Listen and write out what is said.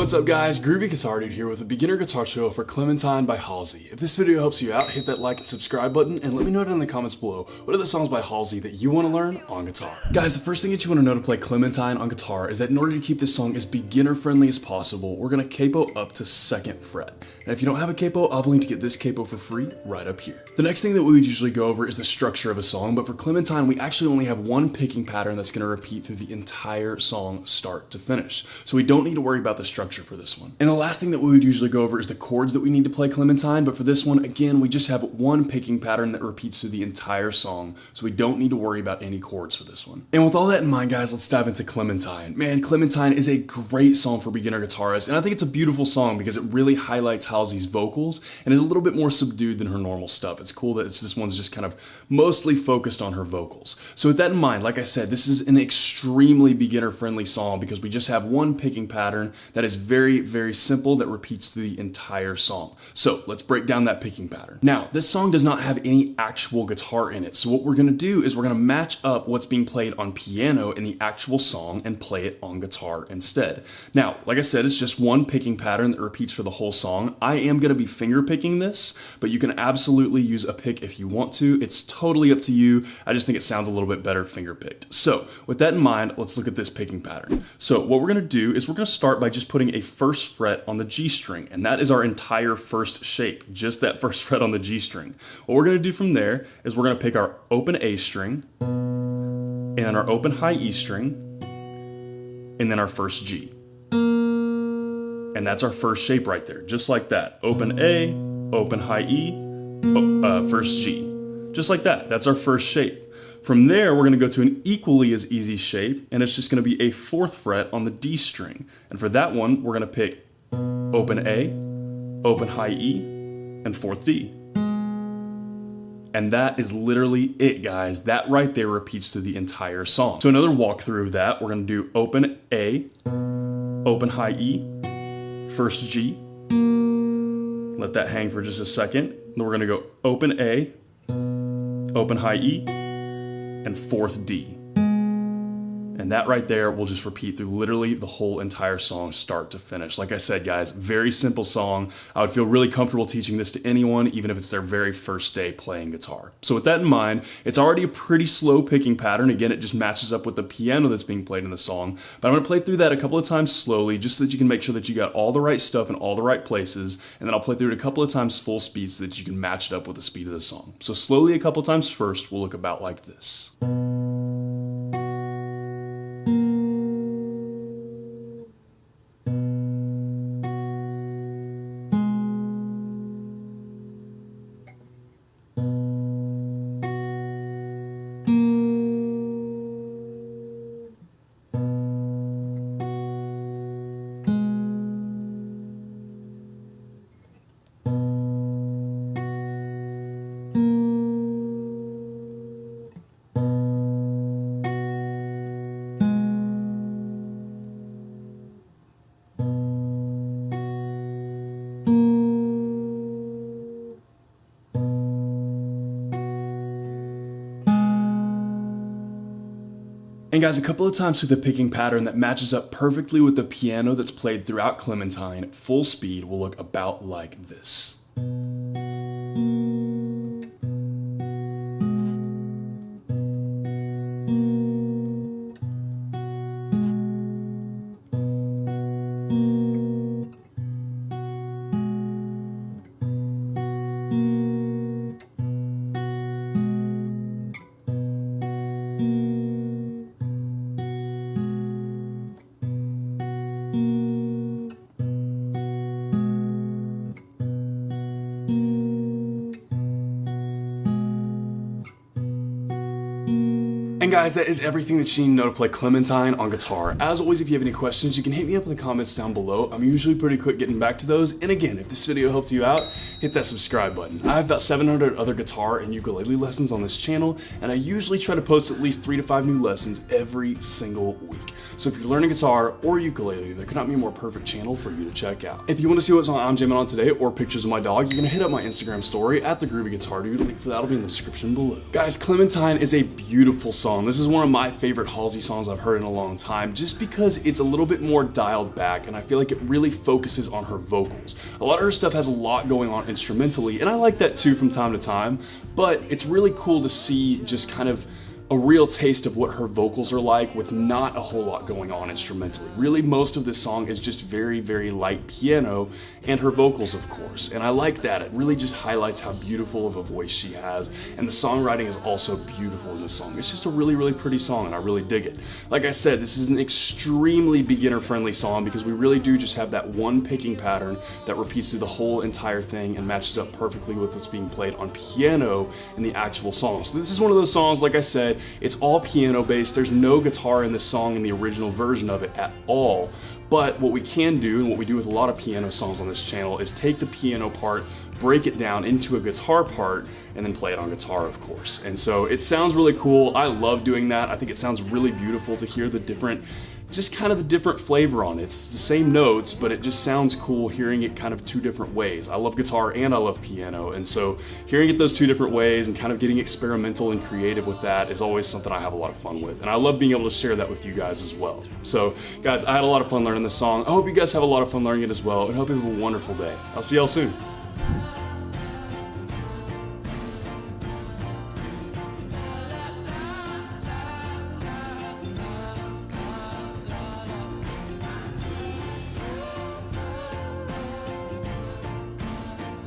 What's up guys, Groovy Guitar Dude here with a beginner guitar tutorial for Clementine by Halsey. If this video helps you out, hit that like and subscribe button and let me know down in the comments below what are the songs by Halsey that you want to learn on guitar. Guys, the first thing that you want to know to play Clementine on guitar is that in order to keep this song as beginner friendly as possible, we're going to capo up to 2nd fret. And if you don't have a capo, I'll have a link to get this capo for free right up here. The next thing that we would usually go over is the structure of a song, but for Clementine we actually only have one picking pattern that's going to repeat through the entire song start to finish. So we don't need to worry about the structure for this one. And the last thing that we would usually go over is the chords that we need to play Clementine, but for this one, again, we just have one picking pattern that repeats through the entire song, so we don't need to worry about any chords for this one. And with all that in mind, guys, let's dive into Clementine. Man, Clementine is a great song for beginner guitarists, and I think it's a beautiful song because it really highlights Halsey's vocals and is a little bit more subdued than her normal stuff. It's cool that this one's just kind of mostly focused on her vocals. So with that in mind, like I said, this is an extremely beginner-friendly song because we just have one picking pattern that is very, very simple that repeats through the entire song. So let's break down that picking pattern. Now, this song does not have any actual guitar in it. So what we're going to do is we're going to match up what's being played on piano in the actual song and play it on guitar instead. Now, like I said, it's just one picking pattern that repeats for the whole song. I am going to be finger picking this, but you can absolutely use a pick if you want to. It's totally up to you. I just think it sounds a little bit better finger picked. So with that in mind, let's look at this picking pattern. So what we're going to do is we're going to start by just putting a 1st fret on the G string, and that is our entire first shape, just that 1st fret on the G string. What we're going to do from there is we're going to pick our open A string, and then our open high E string, and then our 1st G. And that's our first shape right there, just like that. Open A, open high E, 1st G. Just like that, that's our first shape. From there, we're going to go to an equally as easy shape, and it's just going to be a 4th fret on the D string. And for that one, we're going to pick open A, open high E, and 4th D. And that is literally it, guys. That right there repeats through the entire song. So another walkthrough of that, we're going to do open A, open high E, 1st G. Let that hang for just a second. Then we're going to go open A, open high E, and 4th D. And that right there will just repeat through literally the whole entire song, start to finish. Like I said, guys, very simple song. I would feel really comfortable teaching this to anyone, even if it's their very first day playing guitar. So with that in mind, it's already a pretty slow picking pattern. Again, it just matches up with the piano that's being played in the song. But I'm going to play through that a couple of times slowly, just so that you can make sure that you got all the right stuff in all the right places. And then I'll play through it a couple of times full speed so that you can match it up with the speed of the song. So slowly a couple of times first will look about like this. And guys, a couple of times through the picking pattern that matches up perfectly with the piano that's played throughout Clementine, full speed will look about like this. And guys, that is everything that you need to know to play Clementine on guitar. As always, if you have any questions, you can hit me up in the comments down below. I'm usually pretty quick getting back to those. And again, if this video helped you out, hit that subscribe button. I have about 700 other guitar and ukulele lessons on this channel, and I usually try to post at least 3 to 5 new lessons every single week. So if you're learning guitar or ukulele, there could not be a more perfect channel for you to check out. If you want to see what song I'm jamming on today or pictures of my dog, you can hit up my Instagram story at the Groovy Guitar Dude. Link for that will be in the description below. Guys, Clementine is a beautiful song. song. This is one of my favorite Halsey songs I've heard in a long time, just because it's a little bit more dialed back, and I feel like it really focuses on her vocals. A lot of her stuff has a lot going on instrumentally, and I like that too from time to time, but it's really cool to see just kind of a real taste of what her vocals are like with not a whole lot going on instrumentally. Really, most of this song is just very, very light piano and her vocals, of course, and I like that. It really just highlights how beautiful of a voice she has, and the songwriting is also beautiful in this song. It's just a really, really pretty song, and I really dig it. Like I said, this is an extremely beginner-friendly song because we really do just have that one picking pattern that repeats through the whole entire thing and matches up perfectly with what's being played on piano in the actual song. So this is one of those songs, like I said, it's all piano based. There's no guitar in this song in the original version of it at all. But what we can do, and what we do with a lot of piano songs on this channel, is take the piano part, break it down into a guitar part, and then play it on guitar, of course. And so it sounds really cool. I love doing that. I think it sounds really beautiful to hear the different, just kind of the different flavor on it. It's the same notes, but it just sounds cool hearing it kind of two different ways. I love guitar and I love piano, and so hearing it those two different ways and kind of getting experimental and creative with that is always something I have a lot of fun with, and I love being able to share that with you guys as well. So guys, I had a lot of fun learning this song. I hope you guys have a lot of fun learning it as well, and I hope you have a wonderful day. I'll see y'all soon.